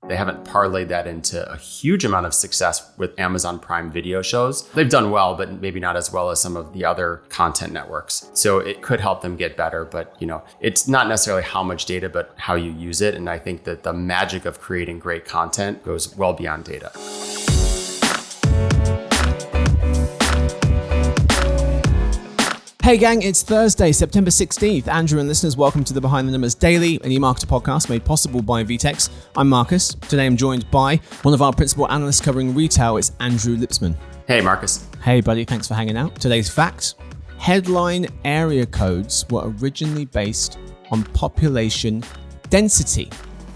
They haven't parlayed that into a huge amount of success with Amazon Prime Video shows. They've done well, but maybe not as well as some of the other content networks. So it could help them get better, but it's not necessarily how much data, but how you use it. And I think that the magic of creating great content goes well beyond data. Hey gang, it's Thursday, September 16th. Andrew and listeners, welcome to the Behind the Numbers Daily, an eMarketer podcast made possible by VTEX. I'm Marcus. Today I'm joined by one of our principal analysts covering retail. It's Andrew Lipsman. Hey, Marcus. Hey, buddy. Thanks for hanging out. Today's fact: headline area codes were originally based on population density.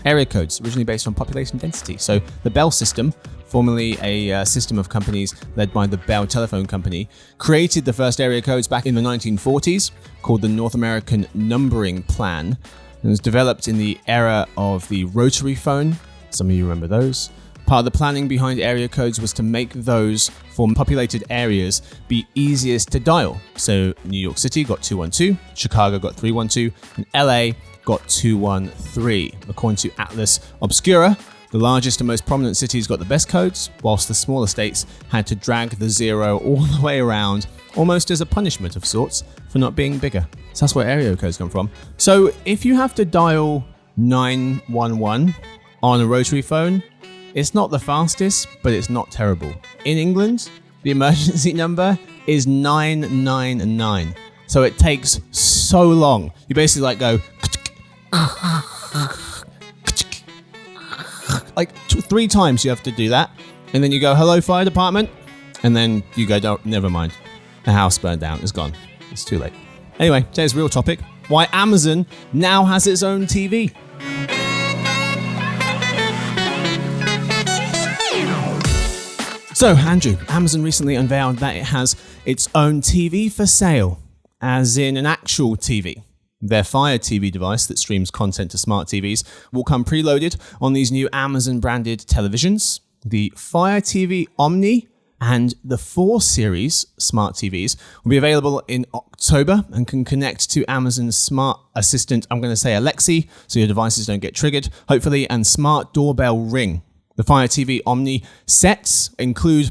Area codes originally based on population density. So the Bell system, formerly a system of companies led by the Bell Telephone Company, created the first area codes back in the 1940s, called the North American Numbering Plan. It was developed in the era of the rotary phone. Some of you remember those. Part of the planning behind area codes was to make those for populated areas be easiest to dial. So New York City got 212, Chicago got 312, and LA got 213. According to Atlas Obscura, the largest and most prominent cities got the best codes, whilst the smaller states had to drag the zero all the way around, almost as a punishment of sorts for not being bigger. So that's where area codes come from. So if you have to dial 911 on a rotary phone, it's not the fastest, but it's not terrible. In England, the emergency number is 999. So it takes so long. You basically go like 3 times you have to do that, and then you go, hello fire department, and then you go, never mind, the house burned down, it's gone, it's too late. Anyway, today's real topic: why Amazon now has its own TV. So Andrew, Amazon recently unveiled that it has its own TV for sale, as in an actual TV. Their Fire TV device that streams content to smart TVs will come preloaded on these new Amazon-branded televisions. The Fire TV Omni and the 4 Series smart TVs will be available in October and can connect to Amazon's smart assistant, I'm going to say Alexa, so your devices don't get triggered, hopefully, and smart doorbell Ring. The Fire TV Omni sets include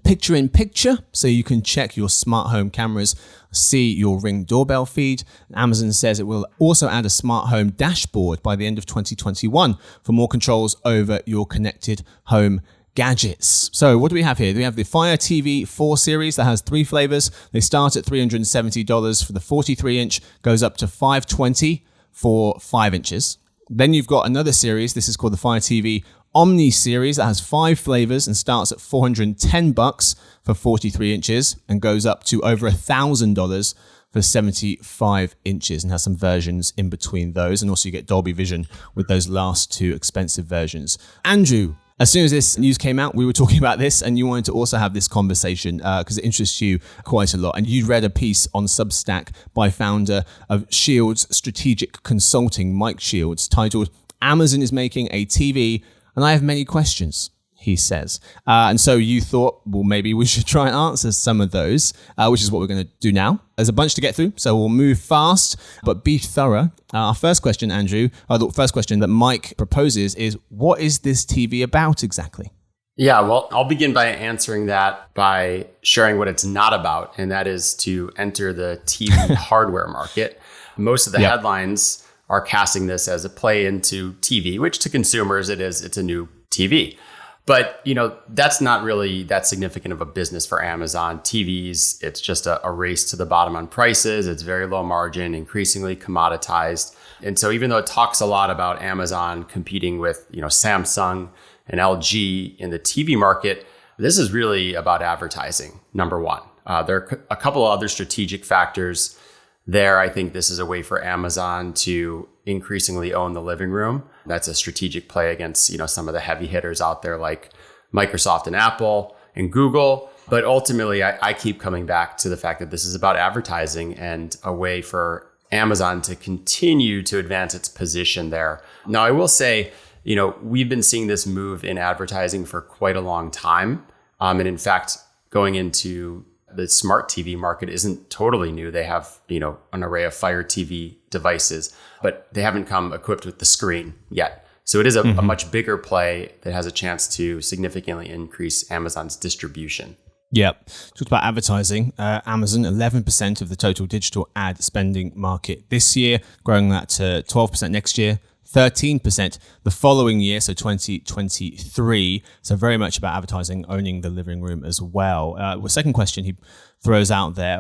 picture-in-picture, so you can check your smart home cameras, see your Ring doorbell feed. Amazon says it will also add a smart home dashboard by the end of 2021 for more controls over your connected home gadgets. So what do we have here? We have the Fire TV 4 Series that has 3 flavors. They start at $370 for the 43-inch, goes up to $520 for 5 inches. Then you've got another series. This is called the Fire TV Omni series that has 5 flavors and starts at $410 for 43 inches and goes up to over $1,000 for 75 inches and has some versions in between those. And also you get Dolby Vision with those last 2 expensive versions. Andrew, as soon as this news came out, we were talking about this and you wanted to also have this conversation because it interests you quite a lot. And you read a piece on Substack by founder of Shields Strategic Consulting, Mike Shields, titled "Amazon is Making a TV and I Have Many Questions," he says. And so you thought, well, maybe we should try and answer some of those, which is what we're going to do now. There's a bunch to get through, so we'll move fast, but be thorough. Our first question, Andrew, the first question that Mike proposes is, what is this TV about exactly? Yeah, well, I'll begin by answering that by sharing what it's not about, and that is to enter the TV hardware market. Most of the headlines are casting this as a play into TV, which to consumers it's a new TV. But, that's not really that significant of a business for Amazon. TVs, it's just a race to the bottom on prices. It's very low margin, increasingly commoditized. And so even though it talks a lot about Amazon competing with, Samsung and LG in the TV market, this is really about advertising, number one. There are a couple of other strategic factors there. I think this is a way for Amazon to increasingly own the living room. That's a strategic play against, some of the heavy hitters out there like Microsoft and Apple and Google. But ultimately, I keep coming back to the fact that this is about advertising and a way for Amazon to continue to advance its position there. Now, I will say, we've been seeing this move in advertising for quite a long time. And in fact, going into the smart TV market isn't totally new. They have, an array of Fire TV devices, but they haven't come equipped with the screen yet. So it is a much bigger play that has a chance to significantly increase Amazon's distribution. Yeah. Talked about advertising. Amazon, 11% of the total digital ad spending market this year, growing that to 12% next year, 13% the following year, so 2023. So very much about advertising owning the living room as well. The second question he throws out there,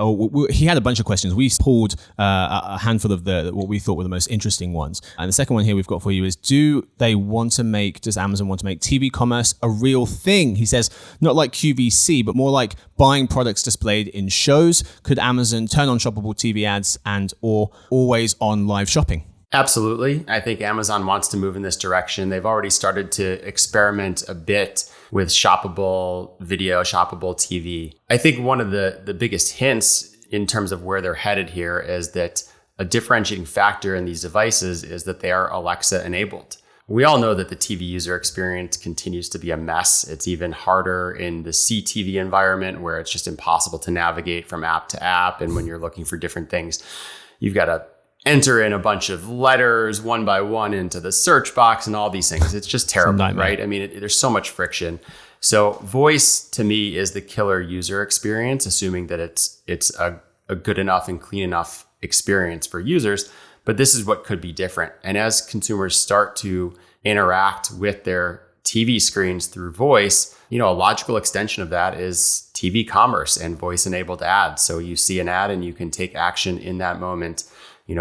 he had a bunch of questions. We pulled a handful of what we thought were the most interesting ones. And the second one here we've got for you is, does Amazon want to make TV commerce a real thing? He says, not like QVC, but more like buying products displayed in shows. Could Amazon turn on shoppable TV ads or always on live shopping? Absolutely. I think Amazon wants to move in this direction. They've already started to experiment a bit with shoppable video, shoppable TV. I think one of the biggest hints in terms of where they're headed here is that a differentiating factor in these devices is that they are Alexa enabled. We all know that the TV user experience continues to be a mess. It's even harder in the CTV environment where it's just impossible to navigate from app to app. And when you're looking for different things, you've got to enter in a bunch of letters one by one into the search box and all these things. It's just terrible, right? I mean, there's so much friction. So voice to me is the killer user experience, assuming that it's a good enough and clean enough experience for users. But this is what could be different. And as consumers start to interact with their TV screens through voice, a logical extension of that is TV commerce and voice enabled ads. So you see an ad and you can take action in that moment,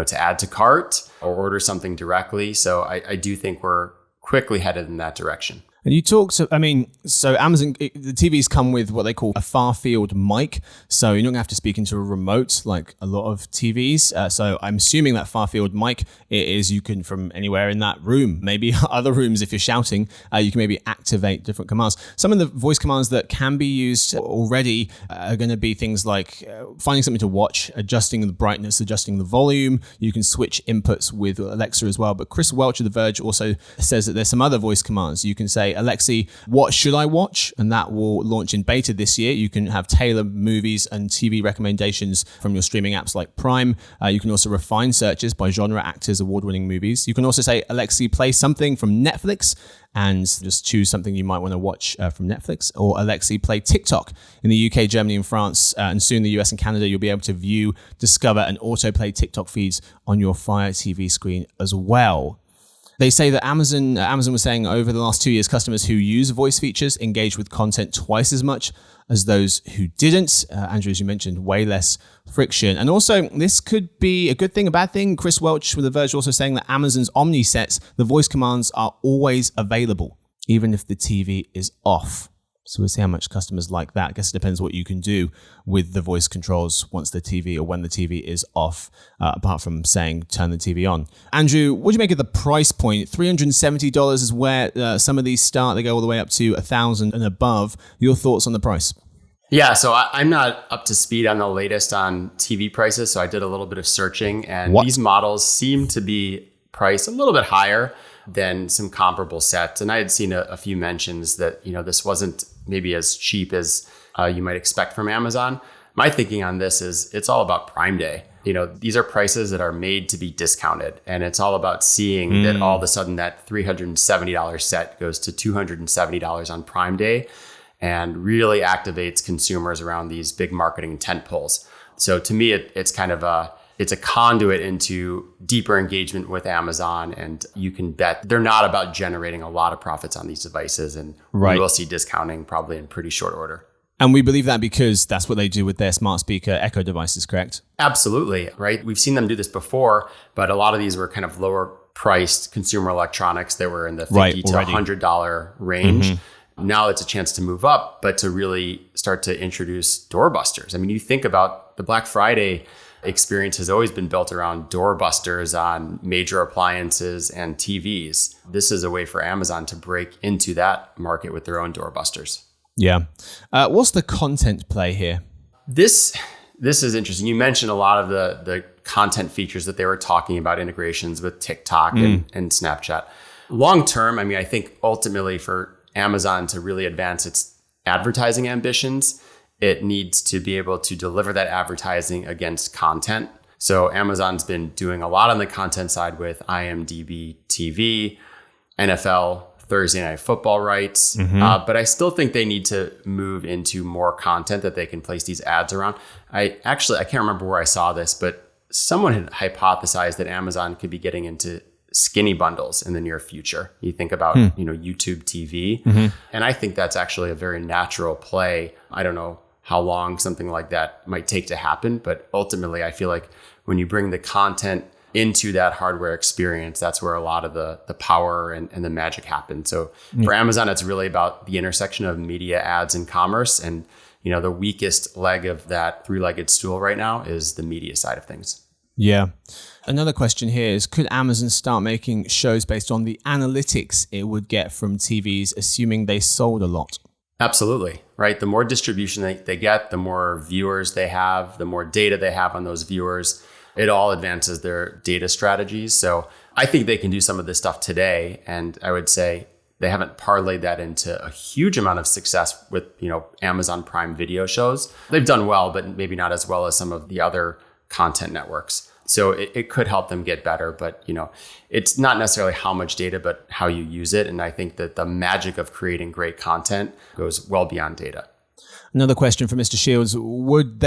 to add to cart or order something directly. So I do think we're quickly headed in that direction. And you talked, so Amazon, the TVs come with what they call a far field mic. So you're not going to have to speak into a remote like a lot of TVs. So I'm assuming that far field mic is you can, from anywhere in that room, maybe other rooms, if you're shouting, you can maybe activate different commands. Some of the voice commands that can be used already are going to be things like finding something to watch, adjusting the brightness, adjusting the volume. You can switch inputs with Alexa as well. But Chris Welch of The Verge also says that there's some other voice commands. You can say, Alexi, what should I watch? And that will launch in beta this year. You can have tailored movies and TV recommendations from your streaming apps like Prime. You can also refine searches by genre, actors, award-winning movies. You can also say, Alexi, play something from Netflix, and just choose something you might want to watch from Netflix. Or Alexi, play TikTok. In the UK, Germany, and France, and soon the US and Canada, you'll be able to view, discover, and autoplay TikTok feeds on your Fire TV screen as well. They say that Amazon was saying over the last 2 years, customers who use voice features engage with content twice as much as those who didn't. Andrew, as you mentioned, way less friction. And also, this could be a good thing, a bad thing. Chris Welch with The Verge also saying that Amazon's Omni sets, the voice commands are always available, even if the TV is off. So we'll see how much customers like that. I guess it depends what you can do with the voice controls once the TV or when the TV is off, apart from saying turn the TV on. Andrew, what do you make of the price point? $370 is where some of these start. They go all the way up to $1,000 and above. Your thoughts on the price? Yeah, so I'm not up to speed on the latest on TV prices. So I did a little bit of searching, and these models seem to be priced a little bit higher than some comparable sets. And I had seen a few mentions that, this wasn't maybe as cheap as you might expect from Amazon. My thinking on this is it's all about Prime Day. These are prices that are made to be discounted. And it's all about seeing that all of a sudden that $370 set goes to $270 on Prime Day and really activates consumers around these big marketing tentpoles. So to me, it's kind of it's a conduit into deeper engagement with Amazon, and you can bet they're not about generating a lot of profits on these devices, and we will see discounting probably in pretty short order. And we believe that because that's what they do with their smart speaker Echo devices, correct? Absolutely, right? We've seen them do this before, but a lot of these were kind of lower priced consumer electronics. They were in the $50 to $100 range. Mm-hmm. Now it's a chance to move up, but to really start to introduce doorbusters. I mean, you think about the Black Friday experience has always been built around doorbusters on major appliances and TVs. This is a way for Amazon to break into that market with their own doorbusters. Yeah. What's the content play here? This is interesting. You mentioned a lot of the content features that they were talking about, integrations with TikTok and Snapchat. Long term, I mean, I think ultimately for Amazon to really advance its advertising ambitions, it needs to be able to deliver that advertising against content. So Amazon's been doing a lot on the content side with IMDb TV. NFL Thursday Night Football rights. But I still think they need to move into more content that they can place these ads around. I can't remember where I saw this, but someone had hypothesized that Amazon could be getting into skinny bundles in the near future. You think about, YouTube TV. And I think that's actually a very natural play. I don't know how long something like that might take to happen, but ultimately I feel like when you bring the content into that hardware experience, that's where a lot of the power and the magic happens. So for Amazon, it's really about the intersection of media, ads, and commerce. And, the weakest leg of that three-legged stool right now is the media side of things. Yeah. Another question here is, could Amazon start making shows based on the analytics it would get from TVs, assuming they sold a lot? Absolutely, right? The more distribution they get, the more viewers they have, the more data they have on those viewers, it all advances their data strategies. So I think they can do some of this stuff today. And I would say they haven't parlayed that into a huge amount of success with, Amazon Prime Video shows. They've done well, but maybe not as well as some of the other content networks. So it could help them get better, but it's not necessarily how much data, but how you use it. And I think that the magic of creating great content goes well beyond data. Another question from Mr. Shields. Would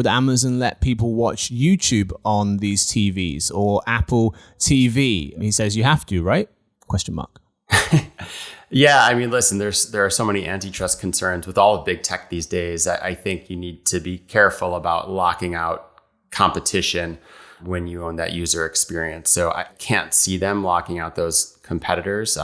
Amazon let people watch YouTube on these TVs or Apple TV? He says you have to, right? ? Yeah, I mean, listen, there are so many antitrust concerns with all of big tech these days. I think you need to be careful about locking out competition when you own that user experience. So I can't see them locking out those competitors,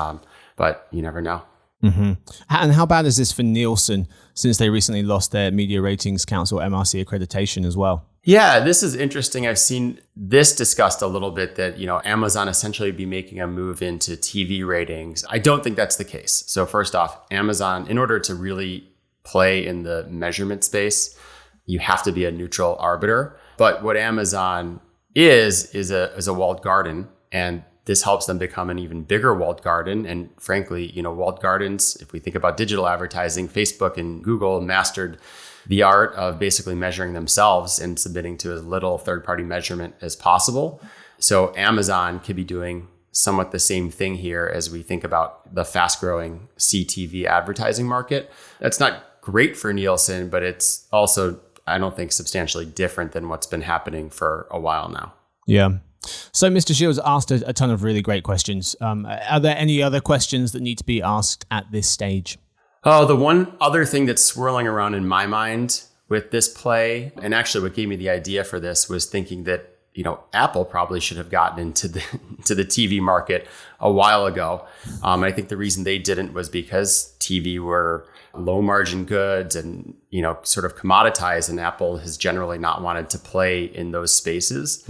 but you never know. And how bad is this for Nielsen, since they recently lost their Media Ratings Council MRC accreditation as well? Yeah, this is interesting. I've seen this discussed a little bit that, Amazon essentially be making a move into TV ratings. I don't think that's the case. So first off, Amazon, in order to really play in the measurement space, you have to be a neutral arbiter. But what Amazon is a walled garden, and this helps them become an even bigger walled garden. And frankly, walled gardens, if we think about digital advertising, Facebook and Google mastered the art of basically measuring themselves and submitting to as little third-party measurement as possible. So Amazon could be doing somewhat the same thing here as we think about the fast-growing CTV advertising market. That's not great for Nielsen, but it's also, I don't think, substantially different than what's been happening for a while now. Yeah. So Mr. Shields asked a ton of really great questions. Are there any other questions that need to be asked at this stage? Oh, the one other thing that's swirling around in my mind with this play, and actually what gave me the idea for this, was thinking that, Apple probably should have gotten into the TV market a while ago. I think the reason they didn't was because TV were low margin goods and, sort of commoditized, and Apple has generally not wanted to play in those spaces.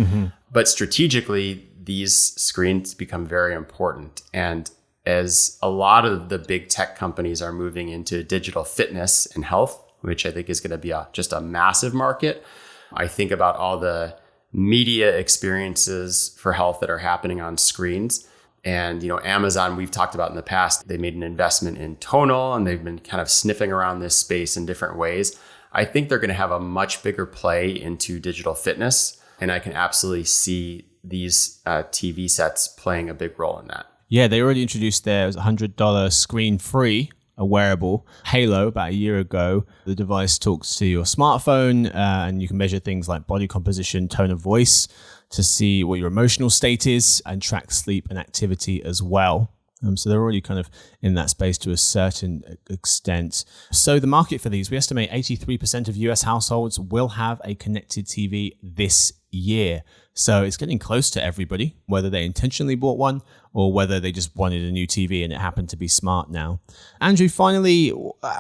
But strategically, these screens become very important. And as a lot of the big tech companies are moving into digital fitness and health, which I think is going to be just a massive market, I think about all the media experiences for health that are happening on screens. And, Amazon, we've talked about in the past, they made an investment in Tonal, and they've been kind of sniffing around this space in different ways. I think they're going to have a much bigger play into digital fitness. And I can absolutely see these TV sets playing a big role in that. Yeah, they already introduced their $100 screen-free, a wearable Halo about a year ago. The device talks to your smartphone and you can measure things like body composition, tone of voice to see what your emotional state is, and track sleep and activity as well. So they're already kind of in that space to a certain extent. So the market for these, we estimate 83% of US households will have a connected TV this year. So it's getting close to everybody, whether they intentionally bought one or whether they just wanted a new TV and it happened to be smart now. Andrew, finally,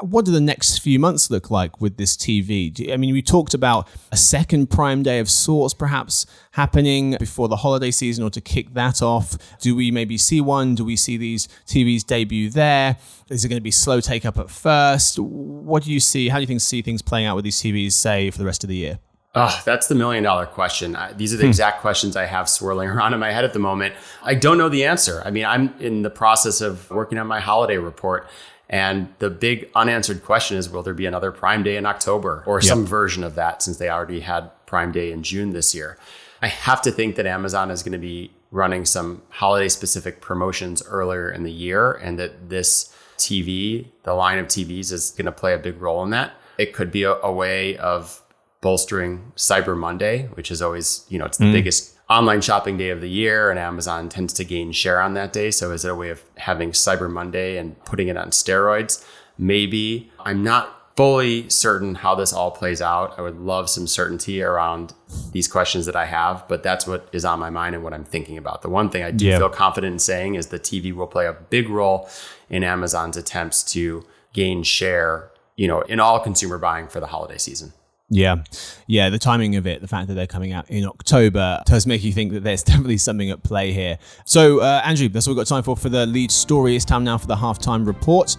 what do the next few months look like with this TV? I mean, we talked about a second Prime Day of sorts perhaps happening before the holiday season or to kick that off. Do we maybe see one? Do we see these TVs debut there? Is it going to be slow take up at first? What do you see? How do you see things playing out with these TVs, say, for the rest of the year? Oh, that's the $1 million question. These are the exact questions I have swirling around in my head at the moment. I don't know the answer. I mean, I'm in the process of working on my holiday report, and the big unanswered question is, will there be another Prime Day in October or some version of that, since they already had Prime Day in June this year? I have to think that Amazon is going to be running some holiday specific promotions earlier in the year, and that this TV, the line of TVs, is going to play a big role in that. It could be a way of bolstering Cyber Monday, which is always, it's the biggest online shopping day of the year, and Amazon tends to gain share on that day. So is it a way of having Cyber Monday and putting it on steroids? Maybe. I'm not fully certain how this all plays out. I would love some certainty around these questions that I have, but that's what is on my mind and what I'm thinking about. The one thing I do feel confident in saying is the TV will play a big role in Amazon's attempts to gain share, in all consumer buying for the holiday season. Yeah. The timing of it, the fact that they're coming out in October, does make you think that there's definitely something at play here. So, Andrew, that's all we've got time for the lead story. It's time now for the halftime report.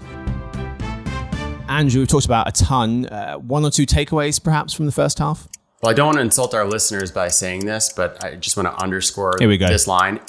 Andrew, we've talked about a ton. One or two takeaways, perhaps, from the first half? Well, I don't want to insult our listeners by saying this, but I just want to underscore this line.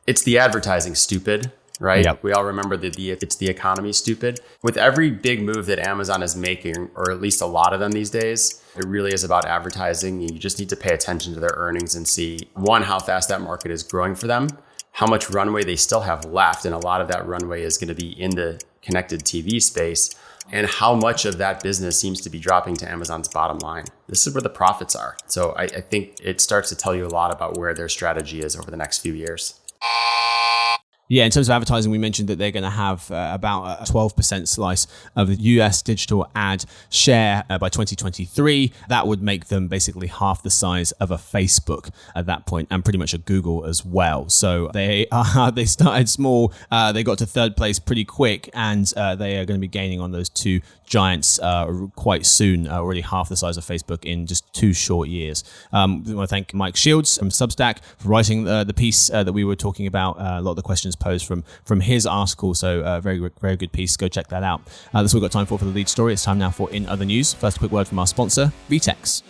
It's the advertising stupid, right? Yep. We all remember it's the economy stupid. With every big move that Amazon is making, or at least a lot of them these days, it really is about advertising. You just need to pay attention to their earnings and see, one, how fast that market is growing for them, how much runway they still have left, and a lot of that runway is going to be in the connected TV space, and how much of that business seems to be dropping to Amazon's bottom line. This is where the profits are. So I think it starts to tell you a lot about where their strategy is over the next few years. Yeah, in terms of advertising, we mentioned that they're going to have about a 12% slice of the US digital ad share by 2023. That would make them basically half the size of a Facebook at that point, and pretty much a Google as well. So they started small, they got to third place pretty quick, and they are going to be gaining on those two giants quite soon, already half the size of Facebook in just 2 short years. We want to thank Mike Shields from Substack for writing the piece that we were talking about. A lot of the questions posed from his article, so very, very good piece. Go check that out. That's all we've got time for the lead story. It's time now for In Other News. First, a quick word from our sponsor, VTEX.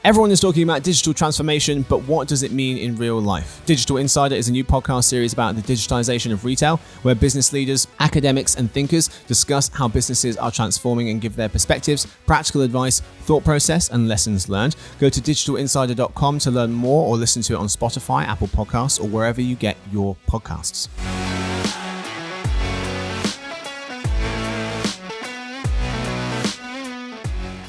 Everyone is talking about digital transformation, but what does it mean in real life? Digital Insider is a new podcast series about the digitization of retail, where business leaders, academics, and thinkers discuss how businesses are transforming and give their perspectives, practical advice, thought process, and lessons learned. Go to digitalinsider.com to learn more, or listen to it on Spotify, Apple Podcasts, or wherever you get your podcasts.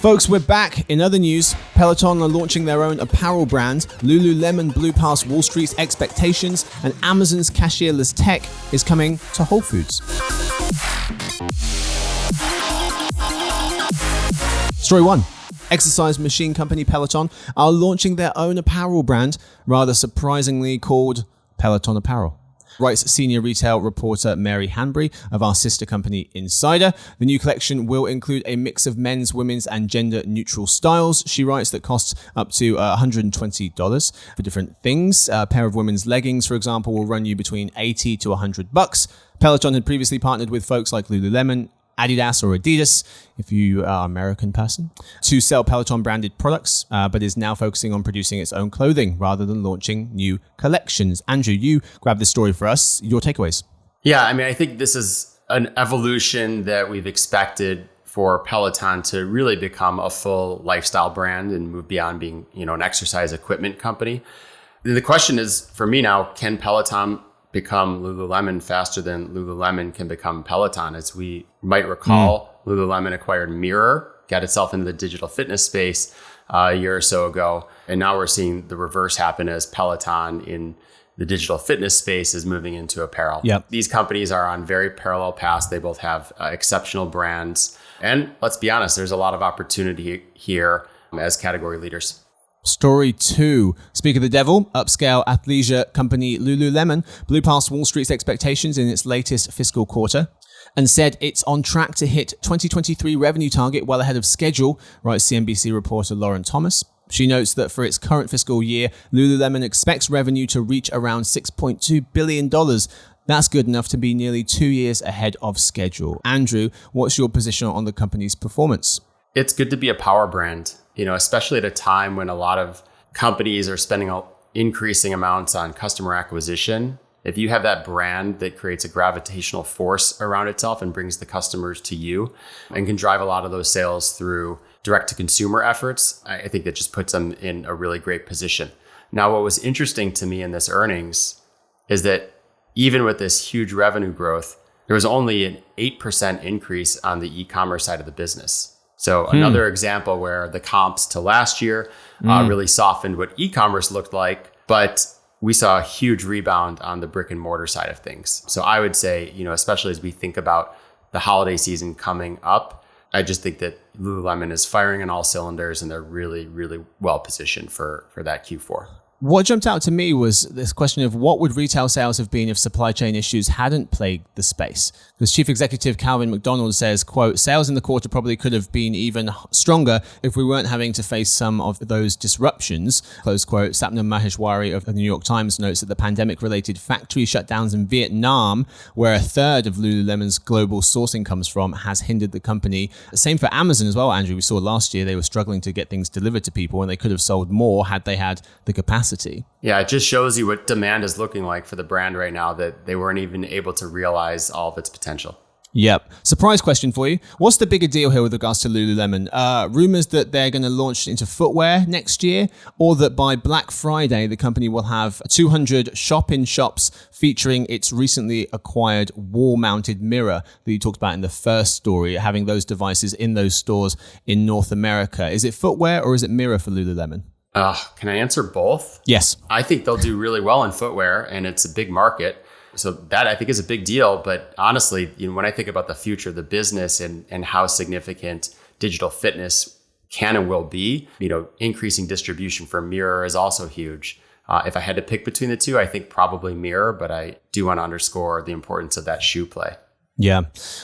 Folks, we're back. In other news, Peloton are launching their own apparel brand. Lululemon blew past Wall Street's expectations, and Amazon's cashierless tech is coming to Whole Foods. Story 1. Exercise machine company Peloton are launching their own apparel brand, rather surprisingly called Peloton Apparel. Writes senior retail reporter Mary Hanbury of our sister company Insider. The new collection will include a mix of men's, women's, and gender-neutral styles. She writes that costs up to $120 for different things. A pair of women's leggings, for example, will run you between $80 to $100. Peloton had previously partnered with folks like Lululemon, Adidas or Adidas, if you are an American person, to sell Peloton branded products, but is now focusing on producing its own clothing rather than launching new collections. Andrew, you grabbed this story for us. Your takeaways? Yeah, I think this is an evolution that we've expected for Peloton to really become a full lifestyle brand and move beyond being, an exercise equipment company. The question is, for me now, can Peloton become Lululemon faster than Lululemon can become Peloton? As we might recall, Lululemon acquired Mirror, got itself into the digital fitness space a year or so ago. And now we're seeing the reverse happen as Peloton in the digital fitness space is moving into apparel. Yep. These companies are on very parallel paths. They both have exceptional brands. And let's be honest, there's a lot of opportunity here as category leaders. Story 2. Speak of the devil, upscale athleisure company Lululemon blew past Wall Street's expectations in its latest fiscal quarter and said it's on track to hit 2023 revenue target well ahead of schedule, writes CNBC reporter Lauren Thomas. She notes that for its current fiscal year, Lululemon expects revenue to reach around $6.2 billion. That's good enough to be nearly 2 years ahead of schedule. Andrew, what's your position on the company's performance? It's good to be a power brand, especially at a time when a lot of companies are spending increasing amounts on customer acquisition. If you have that brand that creates a gravitational force around itself and brings the customers to you and can drive a lot of those sales through direct-to-consumer efforts, I think that just puts them in a really great position. Now, what was interesting to me in this earnings is that even with this huge revenue growth, there was only an 8% increase on the e-commerce side of the business. So another example where the comps to last year really softened what e-commerce looked like, but we saw a huge rebound on the brick and mortar side of things. So I would say, especially as we think about the holiday season coming up, I just think that Lululemon is firing on all cylinders and they're really, really well positioned for that Q4. What jumped out to me was this question of what would retail sales have been if supply chain issues hadn't plagued the space? Because Chief Executive Calvin McDonald says, quote, sales in the quarter probably could have been even stronger if we weren't having to face some of those disruptions, close quote. Sapna Maheshwari of the New York Times notes that the pandemic-related factory shutdowns in Vietnam, where a third of Lululemon's global sourcing comes from, has hindered the company. Same for Amazon as well, Andrew. We saw last year they were struggling to get things delivered to people and they could have sold more had they had the capacity. Yeah, it just shows you what demand is looking like for the brand right now, that they weren't even able to realize all of its potential. Yep. Surprise question for you. What's the bigger deal here with regards to Lululemon? Rumors that they're going to launch into footwear next year, or that by Black Friday, the company will have 200 shop-in-shops featuring its recently acquired wall-mounted mirror that you talked about in the first story, having those devices in those stores in North America. Is it footwear or is it mirror for Lululemon? Can I answer both? Yes. I think they'll do really well in footwear, and it's a big market. So that I think is a big deal. But honestly, when I think about the future of the business and how significant digital fitness can and will be, increasing distribution for Mirror is also huge. If I had to pick between the two, I think probably Mirror, but I do want to underscore the importance of that shoe play. Yeah,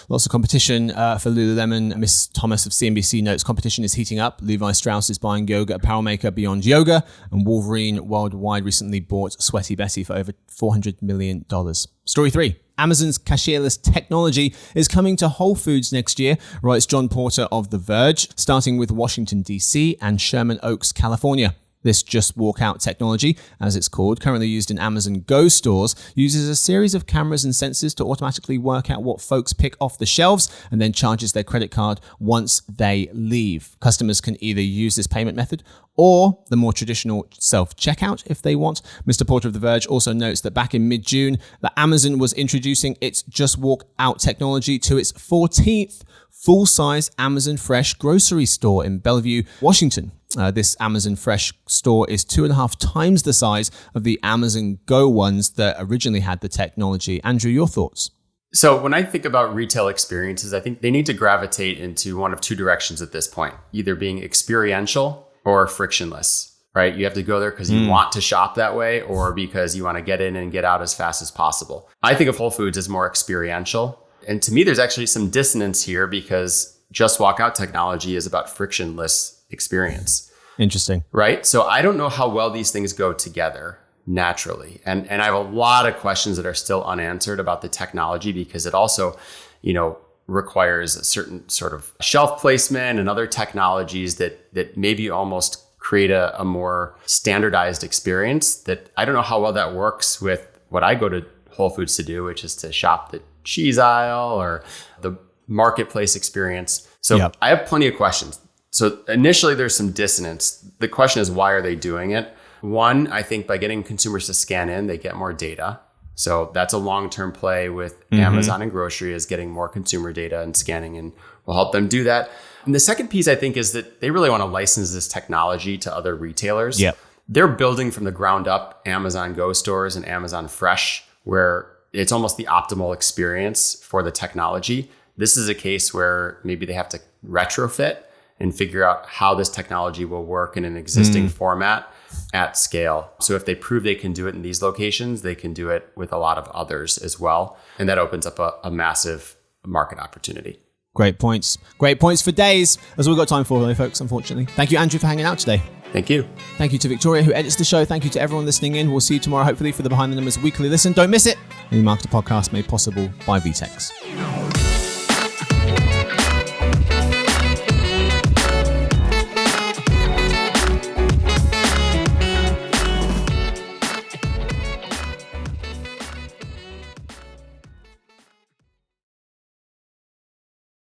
lots of competition for Lululemon. Miss Thomas of CNBC notes competition is heating up. Levi Strauss is buying yoga apparel maker Beyond Yoga, and Wolverine Worldwide recently bought Sweaty Betty for over $400 million. Story 3. Amazon's cashierless technology is coming to Whole Foods next year, writes John Porter of The Verge, starting with Washington, D.C. and Sherman Oaks, California. This Just Walk Out technology, as it's called, currently used in Amazon Go stores, uses a series of cameras and sensors to automatically work out what folks pick off the shelves and then charges their credit card once they leave. Customers can either use this payment method or the more traditional self-checkout if they want. Mr. Porter of The Verge also notes that back in mid-June, that Amazon was introducing its Just Walk Out technology to its 14th full-size Amazon Fresh grocery store in Bellevue, Washington. This Amazon Fresh store is 2.5 times the size of the Amazon Go ones that originally had the technology. Andrew, your thoughts? So when I think about retail experiences, I think they need to gravitate into one of two directions at this point, either being experiential or frictionless, right? You have to go there because you want to shop that way or because you want to get in and get out as fast as possible. I think of Whole Foods as more experiential. And to me, there's actually some dissonance here because Just Walk Out technology is about frictionless experience. Interesting. Right? So I don't know how well these things go together naturally. And I have a lot of questions that are still unanswered about the technology because it also, requires a certain sort of shelf placement and other technologies that maybe almost create a more standardized experience that I don't know how well that works with what I go to Whole Foods to do, which is to shop the cheese aisle or the marketplace experience. So I have plenty of questions. So initially there's some dissonance. The question is, why are they doing it? One, I think by getting consumers to scan in, they get more data. So that's a long-term play with Amazon and grocery, is getting more consumer data and scanning, and will help them do that. And the second piece I think is that they really want to license this technology to other retailers. Yep. They're building from the ground up Amazon Go stores and Amazon Fresh, where it's almost the optimal experience for the technology. This is a case where maybe they have to retrofit and figure out how this technology will work in an existing format at scale. So if they prove they can do it in these locations, they can do it with a lot of others as well. And that opens up a massive market opportunity. Great points. Great points for days. That's all we've got time for, though, folks, unfortunately. Thank you, Andrew, for hanging out today. Thank you. Thank you to Victoria, who edits the show. Thank you to everyone listening in. We'll see you tomorrow, hopefully, for the Behind the Numbers Weekly Listen. Don't miss it. The Marketer Podcast made possible by VTEX.